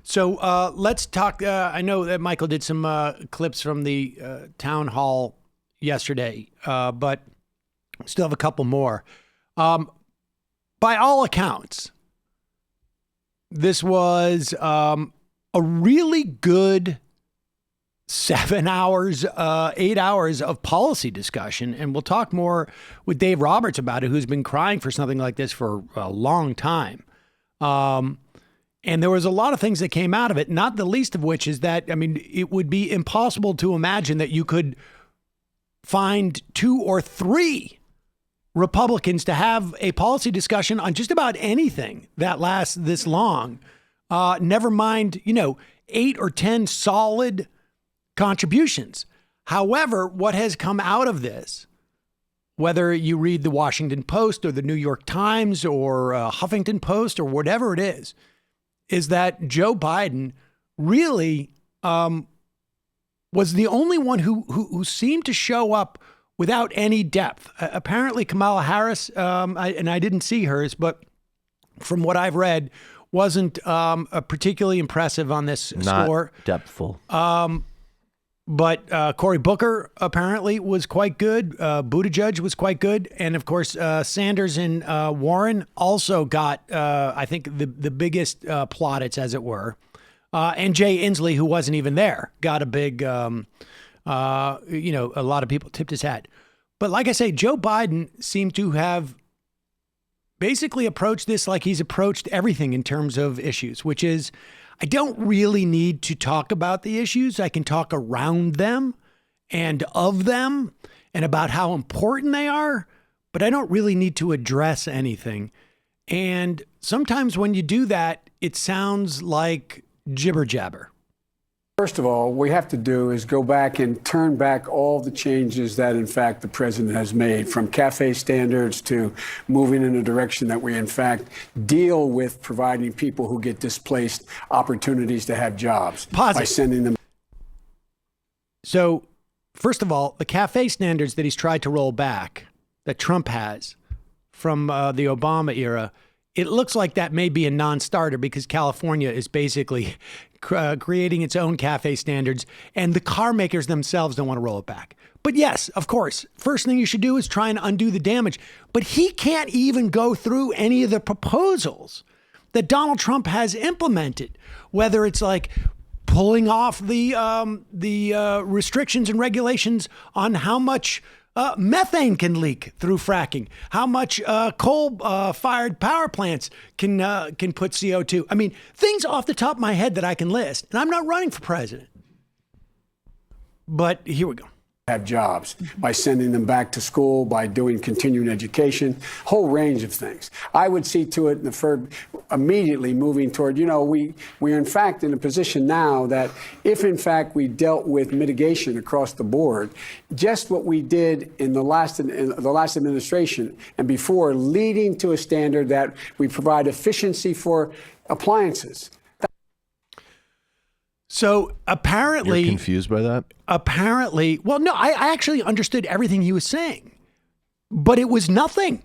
So let's talk. I know that Michael did some clips from the town hall yesterday, but still have a couple more. By all accounts, this was a really good 7 hours, 8 hours of policy discussion. And we'll talk more with Dave Roberts about it, who's been crying for something like this for a long time. And there was a lot of things that came out of it, not the least of which is that, I mean, it would be impossible to imagine that you could find 2 or 3 Republicans to have a policy discussion on just about anything that lasts this long. Never mind, 8 or 10 solid contributions. However, what has come out of this, whether you read the Washington Post or the New York Times or Huffington Post or whatever it is that Joe Biden really was the only one who seemed to show up without any depth. Apparently, Kamala Harris, and I didn't see hers, but from what I've read, wasn't particularly impressive on this score. Not depthful. But Cory Booker apparently was quite good. Buttigieg was quite good. And of course, Sanders and Warren also got, I think, the biggest plaudits, as it were. And Jay Inslee, who wasn't even there, got a big, a lot of people tipped his hat. But like I say, Joe Biden seemed to have basically approached this like he's approached everything in terms of issues, which is, I don't really need to talk about the issues. I can talk around them and of them and about how important they are, but I don't really need to address anything. And sometimes when you do that, it sounds like jibber jabber. First of all, what we have to do is go back and turn back all the changes that, in fact, the president has made, from cafe standards to moving in a direction that we, in fact, deal with providing people who get displaced opportunities to have jobs by sending them. So, first of all, the cafe standards that he's tried to roll back, that Trump has from the Obama era, it looks like that may be a non-starter because California is basically creating its own cafe standards, and the car makers themselves don't want to roll it back. But yes, of course, first thing you should do is try and undo the damage. But he can't even go through any of the proposals that Donald Trump has implemented, whether it's like pulling off the restrictions and regulations on how much methane can leak through fracking, how much coal-fired power plants can put CO2. I mean, things off the top of my head that I can list. And I'm not running for president. But here we go. Have jobs by sending them back to school, by doing continuing education, whole range of things. I would see to it immediately moving toward, we are in fact in a position now that if in fact we dealt with mitigation across the board, just what we did in the last administration and before, leading to a standard that we provide efficiency for appliances. So apparently, you're confused by that? Apparently, well, no, I actually understood everything he was saying, but it was nothing.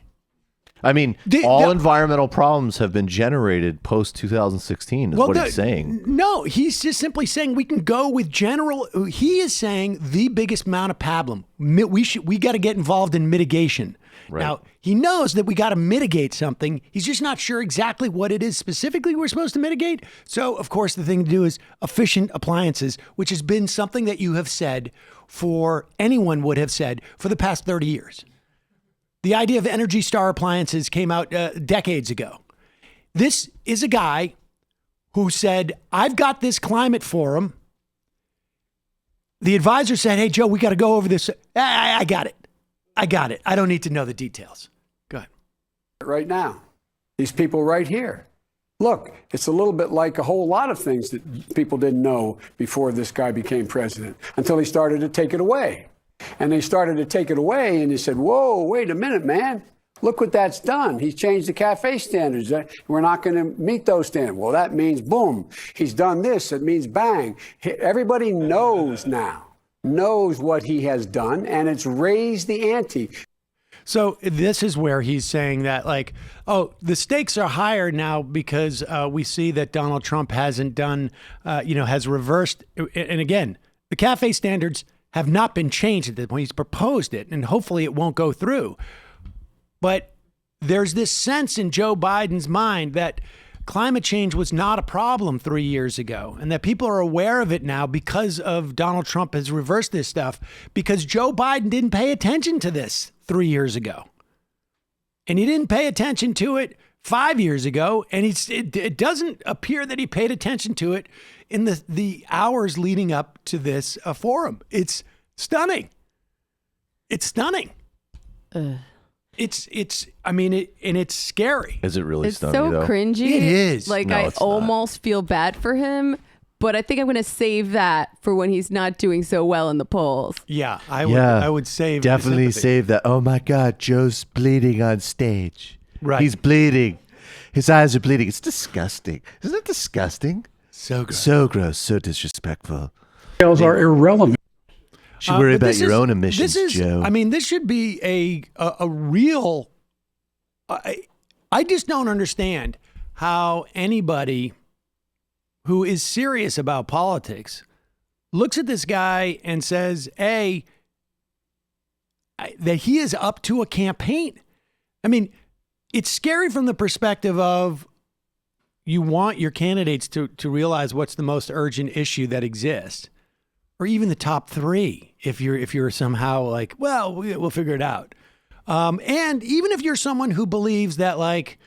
I mean, all environmental problems have been generated post 2016 is what he's saying. No, he's just simply saying we can go with general. He is saying the biggest amount of problem. We got to get involved in mitigation. Right. Now, he knows that we got to mitigate something. He's just not sure exactly what it is specifically we're supposed to mitigate. So, of course, the thing to do is efficient appliances, which has been something that you have said anyone would have said for the past 30 years. The idea of Energy Star appliances came out decades ago. This is a guy who said, I've got this climate forum. The advisor said, hey, Joe, we got to go over this. I got it. I don't need to know the details. Go ahead. Right now, these people right here. Look, it's a little bit like a whole lot of things that people didn't know before this guy became president until he started to take it away. And they started to take it away, and he said, whoa, wait a minute, man. Look what that's done. He's changed the cafe standards. We're not going to meet those standards. Well, that means boom. He's done this. It means bang. Everybody knows now, knows what he has done, and it's raised the ante. So this is where he's saying that, like, oh, the stakes are higher now because we see that Donald Trump hasn't done, has reversed. And again, the CAFE standards have not been changed at this point. He's proposed it, and hopefully it won't go through. But there's this sense in Joe Biden's mind that climate change was not a problem 3 years ago, and that people are aware of it now because of Donald Trump has reversed this stuff, because Joe Biden didn't pay attention to this 3 years ago. And he didn't pay attention to it 5 years ago, and it doesn't appear that he paid attention to it in the hours leading up to this forum. It's stunning. It's stunning. It's scary. Is it really it's stunning, so though? cringy. It is. Like, No, I it's not. almost feel bad for him, but I think I'm going to save that for when he's not doing so well in the polls. Yeah, I would save definitely the sympathy. save that. Oh my God, Joe's bleeding on stage. Right. He's bleeding. His eyes are bleeding. It's disgusting. Isn't it disgusting? So gross. So gross. So disrespectful. Details are irrelevant. You should worry But about this your is- own emissions, this is, Joe. this should be a real. I just don't understand how anybody who is serious about politics looks at this guy and says, A, that he is up to a campaign. I mean, it's scary from the perspective of you want your candidates to realize what's the most urgent issue that exists, or even the top three, if you're somehow like, well, we'll figure it out. And even if you're someone who believes that, like,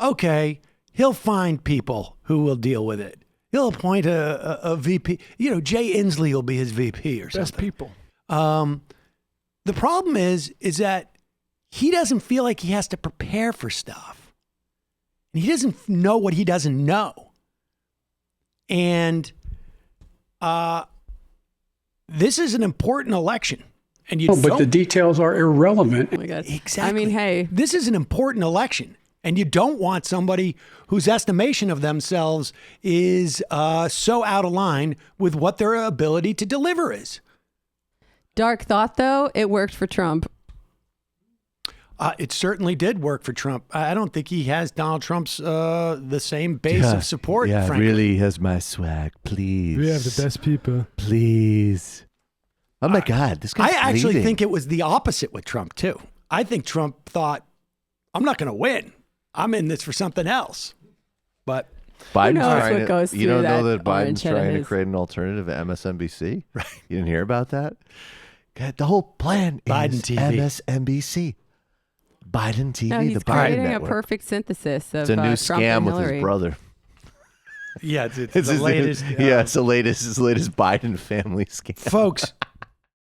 okay, he'll find people who will deal with it. He'll appoint a VP. Jay Inslee will be his VP or something. Best people. The problem is that he doesn't feel like he has to prepare for stuff. And he doesn't know what he doesn't know. And this is an important election. And But the details are irrelevant. Oh my God. Exactly. I mean, hey, This is an important election. And you don't want somebody whose estimation of themselves is so out of line with what their ability to deliver is. dark thought though, it worked for Trump. It certainly did work for Trump. I don't think he has Donald Trump's the same base of support. Yeah, frankly. really has my swag. Please. We have the best people. Please. Oh my God, this guy's I actually bleeding. think it was the opposite with Trump too. I think Trump thought, I'm not going to win. I'm in this for something else. But Biden's knows trying what to, goes you don't through know that that Biden's orange head of trying to his. create an alternative at MSNBC? Right. You didn't hear about that? God, the whole plan Biden is TV. MSNBC. Biden TV, No, he's the Biden creating a network. perfect synthesis of It's a new Trump scam and with his Hillary. brother. yeah, it's It's the latest. Yeah, it's his latest Biden family scam. Folks,